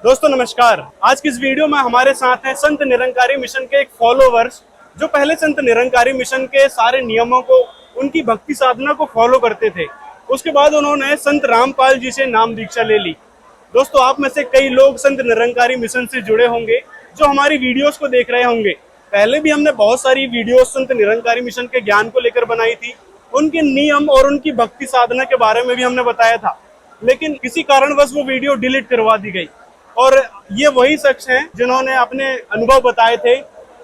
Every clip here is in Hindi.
दोस्तों नमस्कार। आज की इस वीडियो में हमारे साथ हैं संत निरंकारी मिशन के एक फॉलोवर्स जो पहले संत निरंकारी मिशन के सारे नियमों को, उनकी भक्ति साधना को फॉलो करते थे। उसके बाद उन्होंने संत रामपाल जी से नाम दीक्षा ले ली। दोस्तों आप में से कई लोग संत निरंकारी मिशन से जुड़े होंगे जो हमारी वीडियोस को देख रहे होंगे। पहले भी हमने बहुत सारी वीडियोस संत निरंकारी मिशन के ज्ञान को लेकर बनाई थी, उनके नियम और उनकी भक्ति साधना के बारे में भी हमने बताया था, लेकिन किसी कारणवश वो वीडियो डिलीट करवा दी गई। और ये वही शख्स हैं जिन्होंने अपने अनुभव बताए थे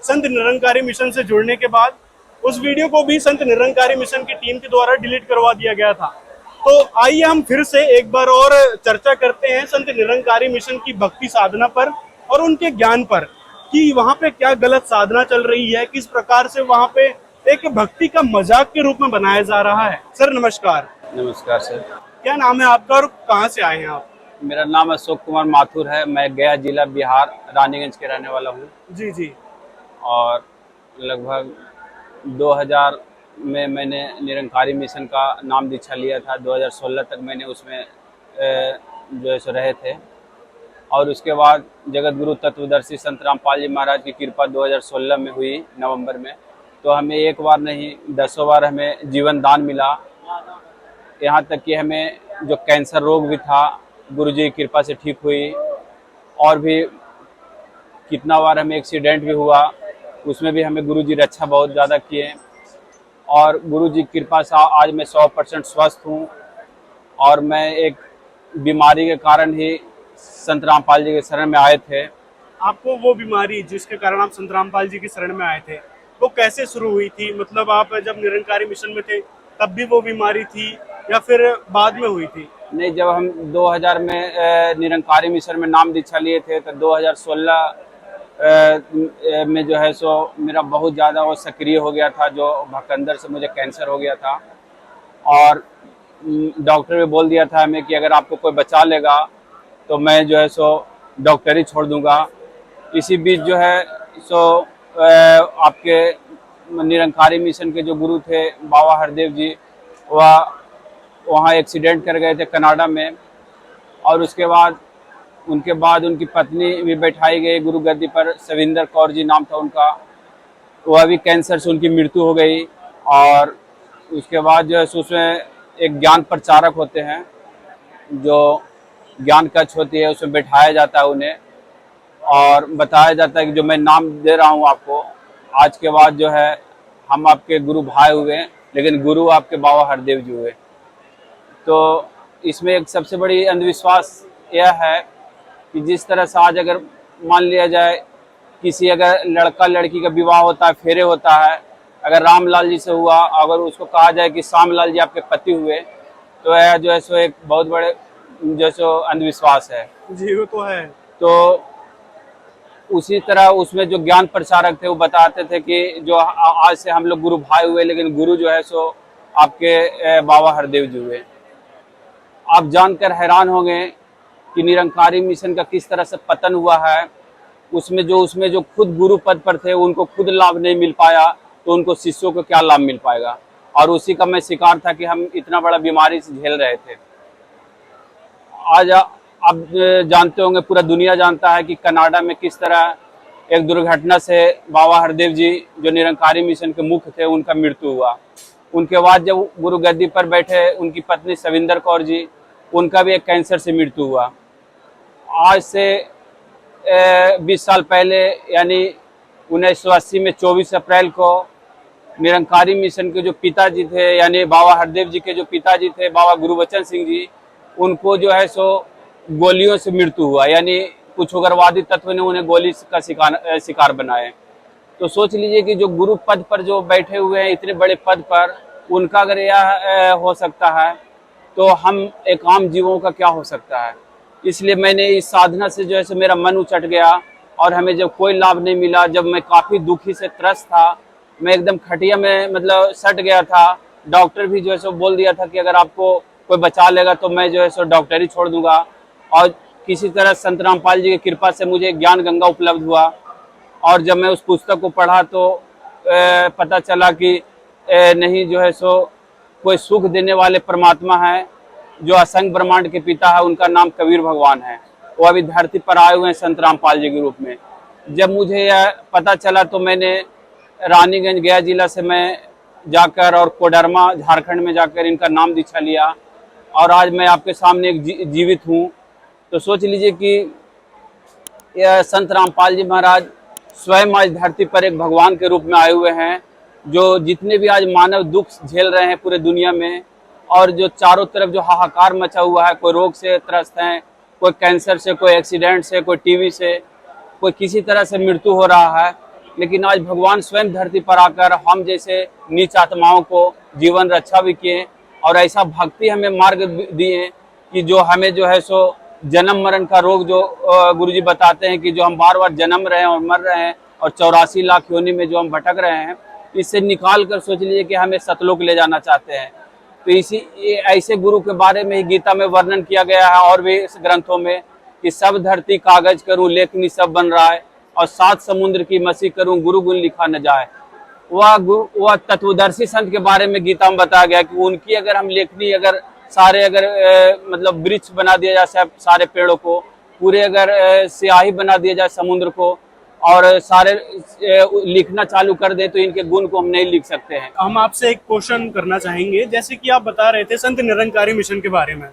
संत निरंकारी मिशन से जुड़ने के बाद। उस वीडियो को भी संत निरंकारी मिशन की टीम के द्वारा डिलीट करवा दिया गया था। तो आइए हम फिर से एक बार और चर्चा करते हैं संत निरंकारी मिशन की भक्ति साधना पर और उनके ज्ञान पर कि वहाँ पे क्या गलत साधना चल रही है, किस प्रकार से वहाँ पे एक भक्ति का मजाक के रूप में बनाया जा रहा है। सर नमस्कार। नमस्कार सर। क्या नाम है आपका और कहाँ से आए हैं आप? मेरा नाम अशोक कुमार माथुर है। मैं गया जिला बिहार रानीगंज के रहने वाला हूँ। जी जी। और लगभग 2000 में मैंने निरंकारी मिशन का नाम दीक्षा लिया था। 2016 तक मैंने उसमें जो है सो रहे थे। और उसके बाद जगत गुरु तत्वदर्शी संत रामपाल जी महाराज की कृपा 2016 में हुई नवंबर में। तो हमें एक बार नहीं 10 बार हमें जीवन दान मिला। यहाँ तक कि हमें जो कैंसर रोग भी था गुरुजी की कृपा से ठीक हुई। और भी कितना बार हमें एक्सीडेंट भी हुआ, उसमें भी हमें गुरुजी रक्षा बहुत ज़्यादा किए। और गुरुजी की कृपा से आज मैं 100% स्वस्थ हूँ। और मैं एक बीमारी के कारण ही संत रामपाल जी के शरण में आए थे। आपको वो बीमारी जिसके कारण आप संत रामपाल जी की शरण में आए थे वो कैसे शुरू हुई थी? मतलब आप जब निरंकारी मिशन में थे तब भी वो बीमारी थी या फिर बाद में हुई थी? नहीं, जब हम 2000 में निरंकारी मिशन में नाम दीक्षा लिए थे तो 2016 में जो है सो मेरा बहुत ज़्यादा वो सक्रिय हो गया था, जो भक्कंदर से मुझे कैंसर हो गया था। और डॉक्टर ने बोल दिया था हमें कि अगर आपको कोई बचा लेगा तो मैं जो है सो डॉक्टरी छोड़ दूंगा। इसी बीच जो है सो आपके निरंकारी मिशन के जो गुरु थे बाबा हरदेव जी, वह वहाँ एक्सीडेंट कर गए थे कनाडा में। और उसके बाद उनकी पत्नी भी बैठाई गई गुरु गद्दी पर, सविंदर कौर जी नाम था उनका। वह भी कैंसर से उनकी मृत्यु हो गई। और उसके बाद जो है उसमें एक ज्ञान प्रचारक होते हैं, जो ज्ञान कक्ष होती है, उसमें बैठाया जाता है उन्हें और बताया जाता है कि जो मैं नाम दे रहा हूँ आपको, आज के बाद जो है हम आपके गुरु भाई हुए, लेकिन गुरु आपके बाबा हरदेव जी हुए। तो इसमें एक सबसे बड़ी अंधविश्वास यह है कि जिस तरह से आज अगर मान लिया जाए किसी अगर लड़का लड़की का विवाह होता है, फेरे होता है, अगर रामलाल जी से हुआ, अगर उसको कहा जाए कि श्यामलाल जी आपके पति हुए, तो यह जो है सो एक बहुत बड़े जो सो अंधविश्वास है। जी वो तो है। तो उसी तरह उसमें जो ज्ञान प्रचारक थे वो बताते थे कि जो आज से हम लोग गुरु भाई हुए, लेकिन गुरु जो है सो आपके बाबा हरदेव जी हुए। आप जानकर हैरान होंगे कि निरंकारी मिशन का किस तरह से पतन हुआ है। उसमें जो खुद गुरु पद पर थे उनको खुद लाभ नहीं मिल पाया, तो उनको शिष्यों को क्या लाभ मिल पाएगा। और उसी का मैं शिकार था कि हम इतना बड़ा बीमारी से झेल रहे थे। आज आप जानते होंगे, पूरा दुनिया जानता है कि कनाडा में किस तरह एक दुर्घटना से बाबा हरदेव जी जो निरंकारी मिशन के मुख्य थे उनका मृत्यु हुआ। उनके बाद जब गुरु गद्दी पर बैठे उनकी पत्नी सविंदर कौर जी, उनका भी एक कैंसर से मृत्यु हुआ। आज से 20 साल पहले यानी 1980 में 24 अप्रैल को निरंकारी मिशन के जो पिताजी थे, यानी बाबा हरदेव जी के जो पिताजी थे बाबा गुरुबचन सिंह जी, उनको जो है सो गोलियों से मृत्यु हुआ। यानी कुछ उग्रवादी तत्व ने उन्हें गोली का शिकार बनाए। तो सोच लीजिए कि जो गुरु पद पर जो बैठे हुए हैं, इतने बड़े पद पर, उनका अगर यह हो सकता है तो हम एक आम जीवों का क्या हो सकता है। इसलिए मैंने इस साधना से जो है सो मेरा मन उचट गया। और हमें जब कोई लाभ नहीं मिला, जब मैं काफ़ी दुखी से त्रस्त था, मैं एकदम खटिया में मतलब सट गया था। डॉक्टर भी जो है सो बोल दिया था कि अगर आपको कोई बचा लेगा तो मैं जो है सो डॉक्टरी छोड़ दूंगा। और किसी तरह संत रामपाल जी की कृपा से मुझे ज्ञान गंगा उपलब्ध हुआ। और जब मैं उस पुस्तक को पढ़ा तो पता चला कि नहीं जो है सो कोई सुख देने वाले परमात्मा है, जो असंख्य ब्रह्मांड के पिता है, उनका नाम कबीर भगवान है। वो अभी धरती पर आए हुए हैं संत रामपाल जी के रूप में। जब मुझे यह पता चला तो मैंने रानीगंज गया जिला से मैं जाकर और कोडरमा झारखंड में जाकर इनका नाम दीक्षा लिया, और आज मैं आपके सामने एक जीवित हूँ। तो सोच लीजिए कि यह संत रामपाल जी महाराज स्वयं आज धरती पर एक भगवान के रूप में आए हुए हैं, जो जितने भी आज मानव दुख झेल रहे हैं पूरे दुनिया में, और जो चारों तरफ जो हाहाकार मचा हुआ है, कोई रोग से त्रस्त हैं, कोई कैंसर से, कोई एक्सीडेंट से, कोई टीबी से, कोई किसी तरह से मृत्यु हो रहा है, लेकिन आज भगवान स्वयं धरती पर आकर हम जैसे नीच आत्माओं को जीवन रक्षा भी किए, और ऐसा भक्ति हमें मार्ग दिए कि जो हमें जो है सो जन्म मरण का रोग जो गुरुजी बताते हैं कि जो हम बार बार जन्म रहे हैं और मर रहे हैं, और 84 लाख योनि में जो हम भटक रहे हैं, इससे निकाल कर सोच लीजिए कि हमें सतलोक ले जाना चाहते हैं। तो इसी ऐसे गुरु के बारे में ही गीता में वर्णन किया गया है, और भी इस ग्रंथों में, कि सब धरती कागज करूं लेखनी सब बन रहा है, और 7 समुद्र की मसी करूं गुरु गुण लिखा न जाए। वह तत्वदर्शी संत के बारे में गीता में बताया गया कि उनकी अगर हम लेखनी अगर सारे अगर मतलब वृक्ष बना दिया जाए, सारे पेड़ों को पूरे अगर स्याही बना दिया जाए समुद्र को, और सारे लिखना चालू कर दे, तो इनके गुण को हम नहीं लिख सकते हैं। हम आपसे एक क्वेश्चन करना चाहेंगे, जैसे कि आप बता रहे थे संत निरंकारी मिशन के बारे में,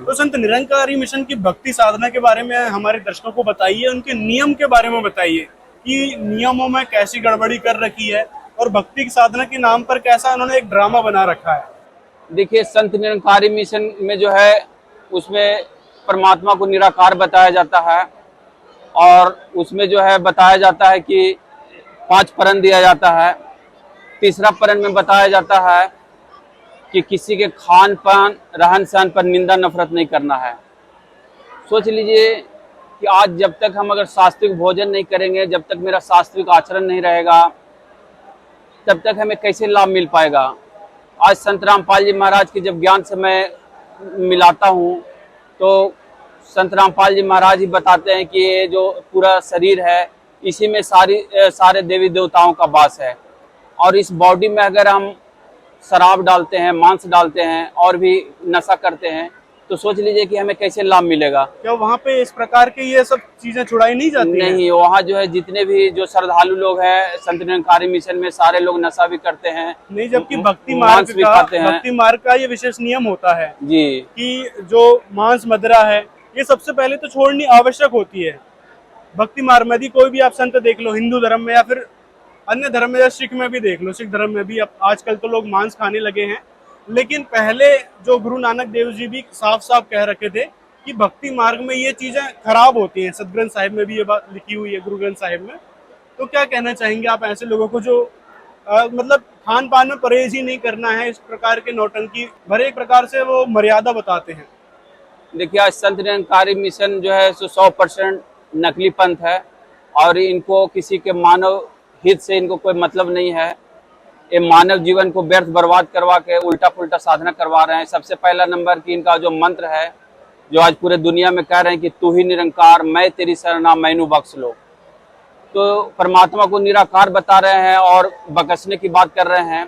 तो संत निरंकारी मिशन की भक्ति साधना के बारे में हमारे दर्शकों को बताइए, उनके नियम के बारे में बताइए कि नियमों में कैसी गड़बड़ी कर रखी है, और भक्ति की साधना के नाम पर कैसा उन्होंने एक ड्रामा बना रखा है। देखिए, संत निरंकारी मिशन में जो है उसमें परमात्मा को निराकार बताया जाता है, और उसमें जो है बताया जाता है कि 5 परण दिया जाता है। तीसरा परण में बताया जाता है कि किसी के खान पान रहन सहन पर निंदा नफरत नहीं करना है। सोच लीजिए कि आज जब तक हम अगर सात्विक भोजन नहीं करेंगे, जब तक मेरा सात्विक आचरण नहीं रहेगा, तब तक हमें कैसे लाभ मिल पाएगा। आज संत रामपाल जी महाराज के जब ज्ञान से मैं मिलाता हूँ, तो संत रामपाल जी महाराज ही बताते हैं कि ये जो पूरा शरीर है, इसी में सारे देवी देवताओं का वास है, और इस बॉडी में अगर हम शराब डालते हैं, मांस डालते हैं, और भी नशा करते हैं, तो सोच लीजिए कि हमें कैसे लाभ मिलेगा। क्या वहाँ पे इस प्रकार के ये सब चीजें छुड़ाई नहीं जाती नहीं, वहाँ जो है जितने भी जो श्रद्धालु लोग हैं संत निरंकारी मिशन में, सारे लोग नशा भी करते हैं। नहीं, जबकि भक्ति मार्ग का ये विशेष नियम होता है जी कि जो मांस मदिरा है, ये सबसे पहले तो छोड़नी आवश्यक होती है। भक्ति मार्ग में यदि कोई भी आप संत देख लो, हिंदू धर्म में या फिर अन्य धर्म में, या सिख में भी देख लो, सिख धर्म में भी अब आजकल तो लोग मांस खाने लगे हैं, लेकिन पहले जो गुरु नानक देव जी भी साफ साफ कह रखे थे कि भक्ति मार्ग में ये चीजें खराब होती हैं। सतग्रंथ साहिब में भी ये बात लिखी हुई है, गुरु ग्रंथ साहिब में। तो क्या कहना चाहेंगे आप ऐसे लोगों को जो मतलब खान पान में परहेज ही नहीं करना है, इस प्रकार के नौटंकी भरे एक प्रकार से वो मर्यादा बताते हैं? देखिए, आज संत निरंकारी मिशन जो है 100% नकली पंथ है, और इनको किसी के मानव हित से इनको कोई मतलब नहीं है। ये मानव जीवन को व्यर्थ बर्बाद करवा के उल्टा पुल्टा साधना करवा रहे हैं। सबसे पहला नंबर की इनका जो मंत्र है, जो आज पूरे दुनिया में कह रहे हैं कि तू ही निरंकार, मैं तेरी शरणा, मैनू बख्श लो। तो परमात्मा को निराकार बता रहे हैं और बख्शने की बात कर रहे हैं।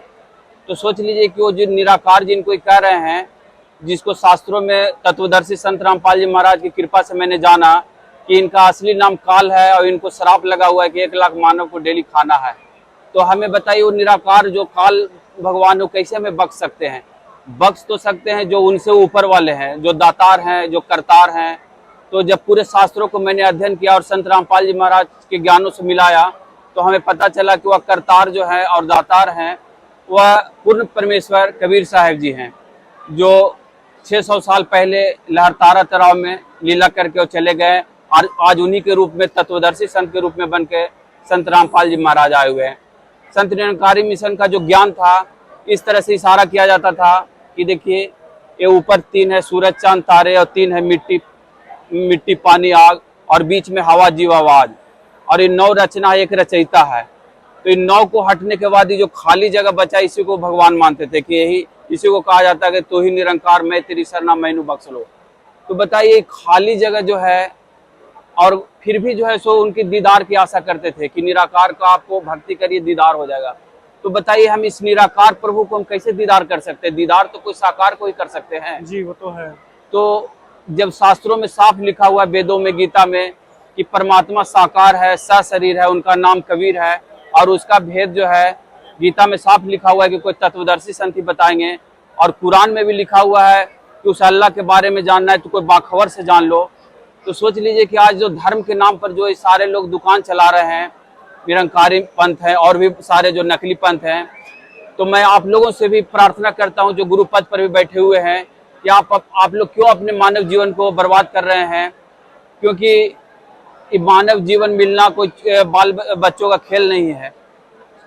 तो सोच लीजिए कि वो जो निराकार जिनको कह रहे हैं, जिसको शास्त्रों में तत्वदर्शी संत रामपाल जी महाराज की कृपा से मैंने जाना कि इनका असली नाम काल है, और इनको श्राप लगा हुआ है कि 1 लाख मानव को डेली खाना है। तो हमें बताइए, वो निराकार जो काल भगवान को कैसे हमें बख्श सकते हैं? बख्श तो सकते हैं जो उनसे ऊपर वाले हैं, जो दातार हैं, जो करतार हैं। तो जब पूरे शास्त्रों को मैंने अध्ययन किया और संत रामपाल जी महाराज के ज्ञानों से मिलाया, तो हमें पता चला कि वह करतार जो है और दातार हैं, वह पूर्ण परमेश्वर कबीर साहब जी हैं, जो 600 साल पहले लहरतारा तराव में लीला करके वो चले गए, और आज उन्हीं के रूप में तत्वदर्शी संत के रूप में बन के संत रामपाल जी महाराज आए हुए हैं। संत निरंकारी मिशन का जो ज्ञान था, इस तरह से इशारा किया जाता था कि देखिए, ये ऊपर 3 है सूरज चांद तारे, और 3 है मिट्टी पानी आग, और बीच में हवा जीवावाज, और ये 9 रचना एक रचयिता है। तो इन 9 को हटने के बाद ये जो खाली जगह बचा, इसी को भगवान मानते थे कि यही इसी को कहा जाता है कि तू ही निरंकार, मैं तेरी शरणा, मैनू बख्श लो। तो बताइए, खाली जगह जो है, और फिर भी जो है सो उनकी दीदार की आशा करते थे कि निराकार का आपको भक्ति करिए, दीदार हो जाएगा। तो बताइए, हम इस निराकार प्रभु को हम कैसे दीदार कर सकते हैं? दीदार तो कोई साकार को ही कर सकते हैं। जी, वो तो है। तो जब शास्त्रों में साफ लिखा हुआ है, वेदों में, गीता में, कि परमात्मा साकार है, सशरीर है, उनका नाम कबीर है, और उसका भेद जो है गीता में साफ लिखा हुआ है कि कोई तत्वदर्शी संत ही बताएंगे, और कुरान में भी लिखा हुआ है कि उस अल्लाह के बारे में जानना है तो कोई बाखबर से जान लो। तो सोच लीजिए कि आज जो धर्म के नाम पर जो ये सारे लोग दुकान चला रहे हैं, निरंकारी पंथ है और भी सारे जो नकली पंथ हैं, तो मैं आप लोगों से भी प्रार्थना करता हूं जो गुरु पद पर भी बैठे हुए हैं कि आप लोग क्यों अपने मानव जीवन को बर्बाद कर रहे हैं, क्योंकि ये मानव जीवन मिलना कोई बाल बच्चों का खेल नहीं है।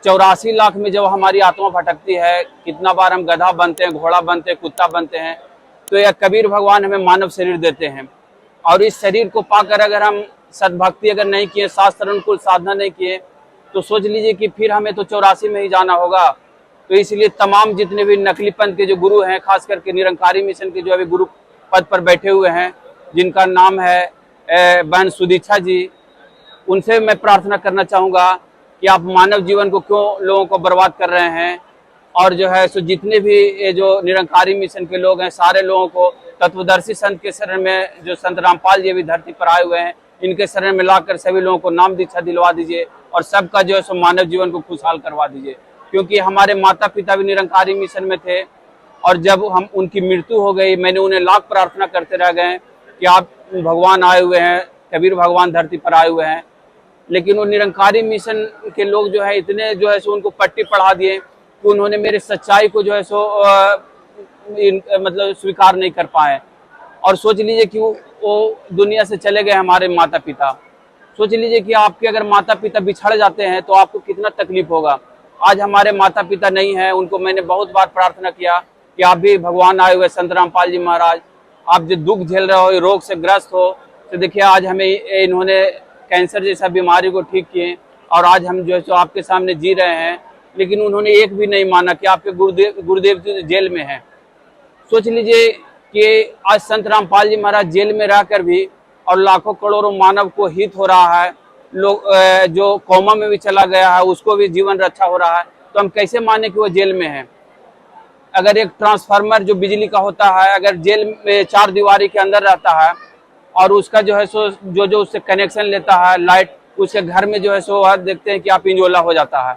84 लाख में जब हमारी आत्मा भटकती है, कितना बार हम गधा बनते हैं, घोड़ा बनते हैं, कुत्ता बनते हैं, तो यह कबीर भगवान हमें मानव शरीर देते हैं, और इस शरीर को पाकर अगर हम सद्भक्ति अगर नहीं किए, शास्त्र अनुकूल साधना नहीं किए, तो सोच लीजिए कि फिर हमें तो 84 में ही जाना होगा। तो इसलिए तमाम जितने भी नकली पंथ के जो गुरु हैं, खास करके निरंकारी मिशन के जो अभी गुरु पद पर बैठे हुए हैं, जिनका नाम है बहन सुदीक्षा जी, उनसे मैं प्रार्थना करना चाहूँगा कि आप मानव जीवन को क्यों लोगों को बर्बाद कर रहे हैं, और जो है सो जितने भी ये जो निरंकारी मिशन के लोग हैं, सारे लोगों को तत्वदर्शी संत के शरण में, जो संत रामपाल जी भी धरती पर आए हुए हैं, इनके शरण में लाकर सभी लोगों को नाम दीक्षा दिलवा दीजिए, और सबका जो है सो मानव जीवन को खुशहाल करवा दीजिए। क्योंकि हमारे माता पिता भी निरंकारी मिशन में थे, और जब हम उनकी मृत्यु हो गई, मैंने उन्हें लाख प्रार्थना करते रह गए कि आप भगवान आए हुए हैं, कबीर भगवान धरती पर आए हुए हैं, लेकिन वो निरंकारी मिशन के लोग जो है इतने जो है सो उनको पट्टी पढ़ा दिए कि उन्होंने मेरे सच्चाई को जो है सो मतलब स्वीकार नहीं कर पाए। और सोच लीजिए कि वो दुनिया से चले गए हमारे माता पिता। सोच लीजिए कि आपके अगर माता पिता बिछड़ जाते हैं तो आपको कितना तकलीफ होगा। आज हमारे माता पिता नहीं हैं, उनको मैंने बहुत बार प्रार्थना किया कि आप भी भगवान आए हुए संत रामपाल जी महाराज, आप जो दुख झेल रहे हो, रोग से ग्रस्त हो, तो देखिए आज हमें इन्होंने कैंसर जैसा बीमारी को ठीक किए, और आज हम जो है सो आपके सामने जी रहे हैं, लेकिन उन्होंने एक भी नहीं माना कि आपके गुरुदेव जी जेल में हैं। सोच लीजिए कि आज संत रामपाल जी महाराज जेल में रहकर भी, और लाखों करोड़ों मानव को हित हो रहा है, लोग जो कोमा में भी चला गया है उसको भी जीवन रक्षा हो रहा है, तो हम कैसे माने कि वो जेल में है। अगर एक ट्रांसफार्मर जो बिजली का होता है, अगर जेल में 4 दीवारी के अंदर रहता है, और उसका जो है सो जो उससे कनेक्शन लेता है लाइट, उसके घर में जो है सो देखते हैं कि आप इंजोला हो जाता है।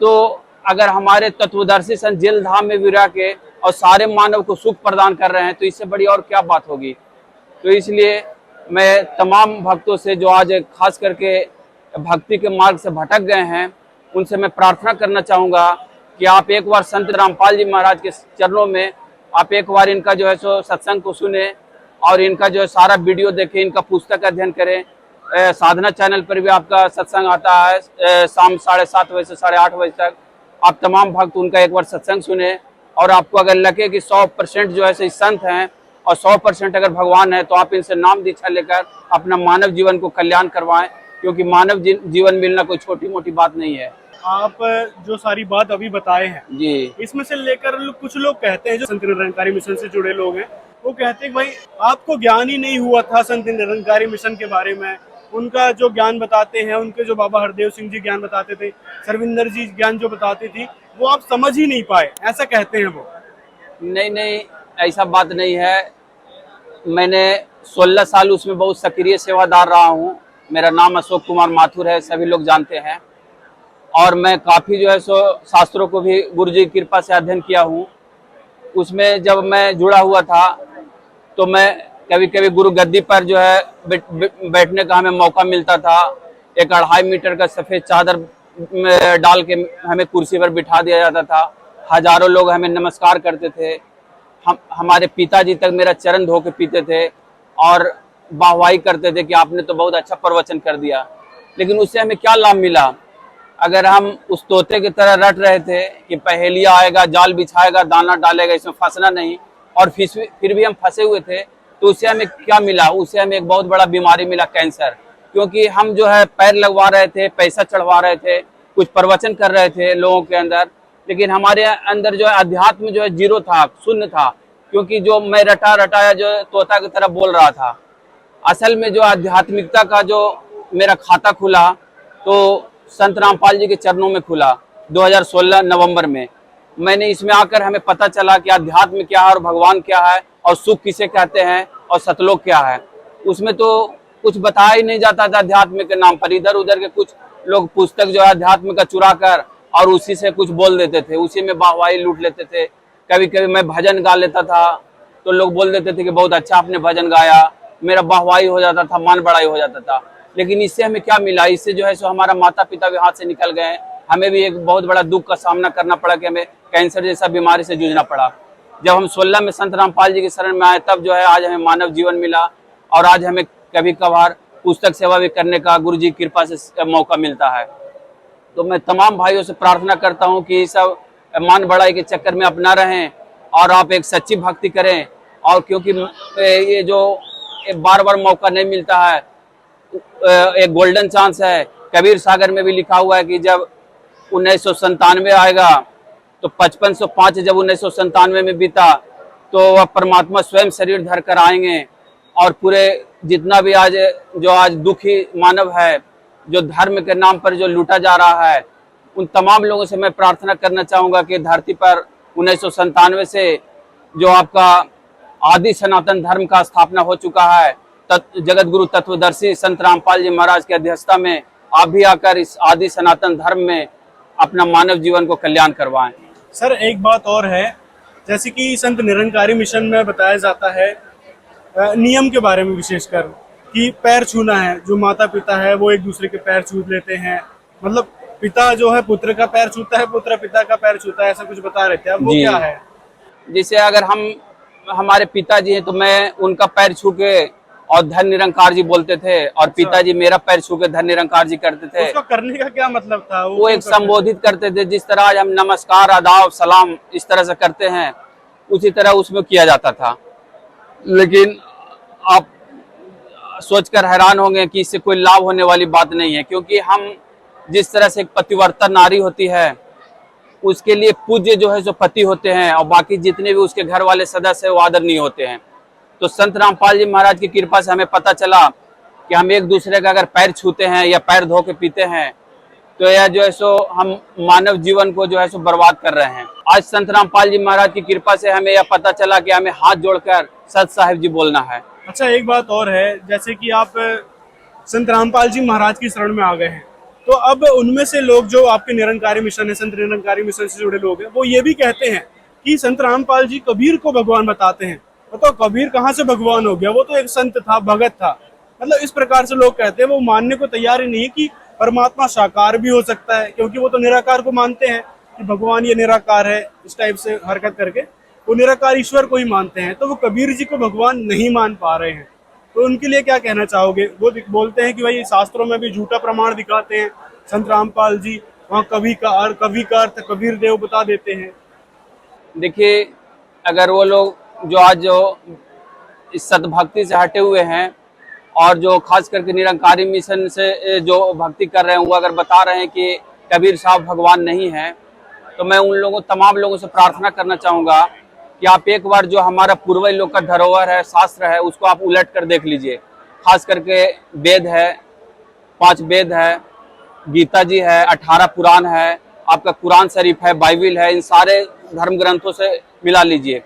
तो अगर हमारे तत्वदर्शी संत जेल धाम में भी रह के और सारे मानव को सुख प्रदान कर रहे हैं, तो इससे बड़ी और क्या बात होगी। तो इसलिए मैं तमाम भक्तों से जो आज खास करके भक्ति के मार्ग से भटक गए हैं, उनसे मैं प्रार्थना करना चाहूँगा कि आप एक बार संत रामपाल जी महाराज के चरणों में आप एक बार इनका जो है सो सत्संग को सुने, और इनका जो है सारा वीडियो देखें, इनका पुस्तक अध्ययन करें। साधना चैनल पर भी आपका सत्संग आता है शाम 7:30 बजे से 8:30 बजे तक। आप तमाम भक्त उनका एक बार सत्संग सुने, और आपको अगर लगे कि 100% जो है सही संत हैं और 100% अगर भगवान है, तो आप इनसे नाम दीक्षा लेकर अपना मानव जीवन को कल्याण करवाएं, क्योंकि मानव जीवन मिलना कोई छोटी मोटी बात नहीं है। आप जो सारी बात अभी बताए हैं जी, इसमें से लेकर कुछ लोग कहते हैं, जो संत निरंकारी मिशन से जुड़े लोग हैं, वो कहते हैं कि भाई आपको ज्ञान ही नहीं हुआ था संत निरंकारी मिशन के बारे में। उनका जो ज्ञान बताते हैं, उनके जो बाबा हरदेव सिंह जी ज्ञान बताते थे, सरविंदर जी ज्ञान जो बताती थी, वो आप समझ ही नहीं पाए, ऐसा कहते हैं वो। नहीं, ऐसा बात नहीं है। मैंने 16 साल उसमें बहुत सक्रिय सेवादार रहा हूँ। मेरा नाम अशोक कुमार माथुर है, सभी लोग जानते हैं, और मैं काफ़ी जो है सो शास्त्रों को भी गुरु जी की कृपा से अध्ययन किया हूँ। उसमें जब मैं जुड़ा हुआ था, तो मैं कभी कभी गुरु गद्दी पर जो है बैठने का हमें मौका मिलता था। एक 2.5 मीटर का सफ़ेद चादर डाल के हमें कुर्सी पर बिठा दिया जाता था। हजारों लोग हमें नमस्कार करते थे। हमारे पिताजी तक मेरा चरण धो के पीते थे और वाहवाही करते थे कि आपने तो बहुत अच्छा प्रवचन कर दिया। लेकिन उससे हमें क्या लाभ मिला? अगर हम उस तोते की तरह रट रहे थे कि पहेलिया आएगा, जाल बिछाएगा, दाना डालेगा, इसमें फंसना नहीं, और फिर भी हम फंसे हुए थे, तो उससे हमें क्या मिला? उससे हमें एक बहुत बड़ा बीमारी मिला, कैंसर। क्योंकि हम जो है पैर लगवा रहे थे, पैसा चढ़वा रहे थे, कुछ प्रवचन कर रहे थे लोगों के अंदर, लेकिन हमारे अंदर जो है अध्यात्म जो है जीरो था, शून्य था। क्योंकि जो मैं रटाया जो तोता की तरह बोल रहा था, असल में जो आध्यात्मिकता का जो मेरा खाता खुला, तो संत रामपाल जी के चरणों में खुला 2016 नवंबर में। मैंने इसमें आकर हमें पता चला कि अध्यात्म क्या है और भगवान क्या है और सुख किसे कहते हैं और सतलोक क्या है, उसमें तो कुछ बताया ही नहीं जाता था अध्यात्म के नाम पर। इधर उधर के कुछ लोग पुस्तक जो है अध्यात्म का चुरा कर और उसी से कुछ बोल देते थे, उसी में वाहवाही लूट लेते थे। कभी कभी मैं भजन गा लेता था तो लोग बोल देते थे कि बहुत अच्छा आपने भजन गाया, मेरा वाहवाही हो जाता था, मान बढ़ाई हो जाता था। लेकिन इससे हमें क्या मिला? इससे जो है सो हमारा माता पिता भी हाथ से निकल गए, हमें भी एक बहुत बड़ा दुख का सामना करना पड़ा कि हमें कैंसर जैसा बीमारी से जूझना पड़ा। जब हम 16 में संत रामपाल जी की शरण में आए तब जो है आज हमें मानव जीवन मिला, और आज हमें कभी कभार पुस्तक सेवा भी करने का गुरु जी की कृपा से मौका मिलता है। तो मैं तमाम भाइयों से प्रार्थना करता हूँ कि सब मान बढ़ाई के चक्कर में अपना रहें और आप एक सच्ची भक्ति करें। और क्योंकि ये जो बार बार मौका नहीं मिलता है, एक गोल्डन चांस है। कबीर सागर में भी लिखा हुआ है कि जब 1997 आएगा तो 5505 जब 1997 में बीता तो वह परमात्मा स्वयं शरीर धर कर आएंगे, और पूरे जितना भी आज दुखी मानव है, जो धर्म के नाम पर जो लूटा जा रहा है, उन तमाम लोगों से मैं प्रार्थना करना चाहूँगा कि धरती पर 1997 से जो आपका आदि सनातन धर्म का स्थापना हो चुका है, जगत गुरु तत्वदर्शी संत रामपाल जी महाराज की अध्यक्षता में आप भी आकर इस आदि सनातन धर्म में अपना मानव जीवन को कल्याण करवाएं। सर एक बात और है, जैसे कि संत निरंकारी मिशन में बताया जाता है नियम के बारे में, विशेषकर कि पैर छूना है, जो माता पिता है वो एक दूसरे के पैर छू लेते हैं, मतलब पिता जो है पुत्र का पैर छूता है, पुत्र पिता का पैर छूता है, ऐसा कुछ बता रहे थे, अब वो क्या है? जैसे अगर हमारे पिताजी हैं तो मैं उनका पैर छू के और धन निरंकार जी बोलते थे, और पिताजी मेरा पैर छू के धन निरंकार जी करते थे। उसका करने का क्या मतलब था? वो एक संबोधित करते थे, जिस तरह आज हम नमस्कार आदाब सलाम इस तरह से करते हैं, उसी तरह उसमें किया जाता था। लेकिन आप सोचकर हैरान होंगे कि इससे कोई लाभ होने वाली बात नहीं है, क्योंकि हम जिस तरह से एक पतिव्रता नारी होती है उसके लिए पूज्य जो है जो पति होते हैं, और बाकी जितने भी उसके घर वाले सदस्य है वो आदरणीय होते हैं। तो संत रामपाल जी महाराज की कृपा से हमें पता चला कि हम एक दूसरे का अगर पैर छूते हैं या पैर धो के पीते हैं तो यह जो है सो हम मानव जीवन को जो है सो बर्बाद कर रहे हैं। आज संत रामपाल जी महाराज की कृपा से हमें यह पता चला कि हमें हाथ जोड़कर सत साहिब जी बोलना है। अच्छा एक बात और है, जैसे कि आप संत रामपाल जी महाराज की शरण में आ गए हैं, तो अब उनमें से लोग जो आपके निरंकारी मिशन है, संत निरंकारी मिशन से जुड़े लोग हैं, वो ये भी कहते हैं कि संत रामपाल जी कबीर को भगवान बताते हैं। तो कबीर कहाँ से भगवान हो गया? वो तो एक संत था, भगत था। मतलब इस प्रकार से लोग कहते हैं, वो मानने को तैयार ही नहीं कि परमात्मा साकार भी हो सकता है, क्योंकि वो तो निराकार को मानते हैं कि भगवान ये निराकार है, इस टाइप से हरकत करके वो निराकार ईश्वर को ही मानते हैं। तो वो कबीर जी को भगवान नहीं मान पा रहे हैं, तो उनके लिए क्या कहना चाहोगे? वो बोलते हैं कि भाई शास्त्रों में भी झूठा प्रमाण दिखाते हैं संत रामपाल जी, वहाँ कवि का अर्थ कबीर देव बता देते हैं। देखिए, अगर वो लोग जो आज इस सतभक्ति से हटे हुए हैं और जो खास करके निरंकारी मिशन से जो भक्ति कर रहे हैं, वो अगर बता रहे हैं कि कबीर साहब भगवान नहीं है, तो मैं उन तमाम लोगों से प्रार्थना करना चाहूँगा कि आप एक बार जो हमारा पूर्वज लोग का धरोहर है, शास्त्र है, उसको आप उलट कर देख लीजिए। खास करके वेद है, 5 वेद है, गीता जी है, 18 पुराण है, आपका कुरान शरीफ है, बाइबिल है, इन सारे धर्म ग्रंथों से मिला लीजिए।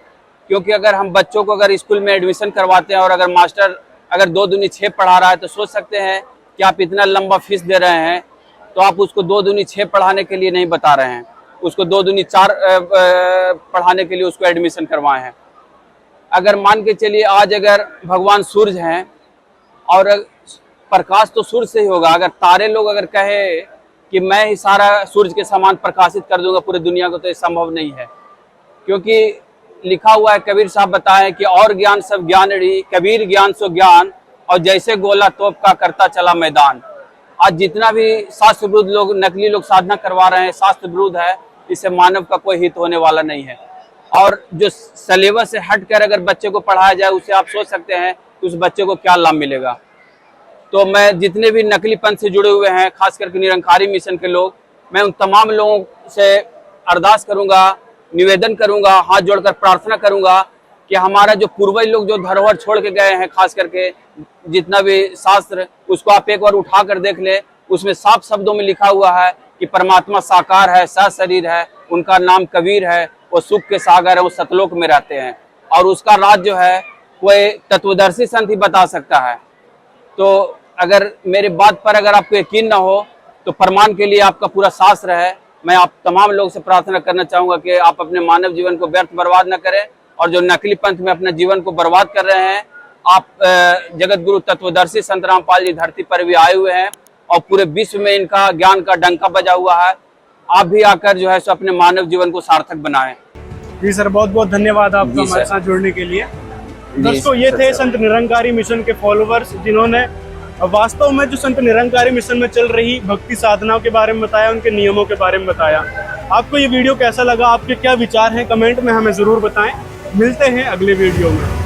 क्योंकि अगर हम बच्चों को अगर स्कूल में एडमिशन करवाते हैं और अगर मास्टर अगर 2 दूनी 6 पढ़ा रहा है, तो सोच सकते हैं कि आप इतना लंबा फीस दे रहे हैं तो आप उसको 2 दूनी 6 पढ़ाने के लिए नहीं बता रहे हैं, उसको 2 दूनी 4 पढ़ाने के लिए उसको एडमिशन करवाए हैं। अगर मान के चलिए आज अगर भगवान सूर्य हैं और प्रकाश तो सूर्य से ही होगा, अगर तारे लोग अगर कहे कि मैं ही सारा सूर्य के समान प्रकाशित कर दूंगा पूरी दुनिया को, तो ये संभव नहीं है। क्योंकि लिखा हुआ है, कबीर साहब बताएं कि और ज्ञान सब ज्ञान री, कबीर ज्ञान सो ज्ञान, और जैसे गोला तोप का करता चला मैदान। आज जितना भी शास्त्र विरुद्ध लोग, नकली लोग साधना करवा रहे हैं, शास्त्र विरुद्ध है, इससे मानव का कोई हित होने वाला नहीं है। और जो सिलेबस से हटकर अगर बच्चे को पढ़ाया जाए, उससे आप सोच सकते हैं कि उस बच्चे को क्या लाभ मिलेगा। तो मैं जितने भी नकली पंथ से जुड़े हुए हैं, खास करके निरंकारी मिशन के लोग, मैं उन तमाम लोगों से अरदास करूंगा, निवेदन करूंगा, हाथ जोड़कर प्रार्थना करूंगा कि हमारा जो पूर्वज लोग जो धरोहर छोड़ के गए हैं, खास करके जितना भी शास्त्र, उसको आप एक बार उठा कर देख ले। उसमें साफ शब्दों में लिखा हुआ है कि परमात्मा साकार है, सशरीर है, उनका नाम कबीर है, वो सुख के सागर है, वो सतलोक में रहते हैं, और उसका राज जो है कोई तत्वदर्शी संत ही बता सकता है। तो अगर मेरी बात पर अगर आपको यकीन ना हो तो प्रमाण के लिए आपका पूरा शास्त्र है। मैं आप तमाम लोगों से प्रार्थना करना चाहूंगा कि आप अपने मानव जीवन को व्यर्थ बर्बाद न करें, और जो नकली पंथ में अपने जीवन को बर्बाद कर रहे हैं, आप जगत गुरु तत्वदर्शी संत रामपाल जी धरती पर भी आए हुए हैं और पूरे विश्व में इनका ज्ञान का डंका बजा हुआ है। आप भी आकर जो है सो अपने मानव जीवन को सार्थक बनाएं। जी सर, बहुत बहुत धन्यवाद आपका हमारे साथ जुड़ने के लिए। दोस्तों, ये थे संत निरंकारी मिशन के फॉलोवर्स, जिन्होंने वास्तव में जो संत निरंकारी मिशन में चल रही भक्ति साधनाओं के बारे में बताया, उनके नियमों के बारे में बताया। आपको ये वीडियो कैसा लगा, आपके क्या विचार हैं, कमेंट में हमें जरूर बताएं। मिलते हैं अगले वीडियो में।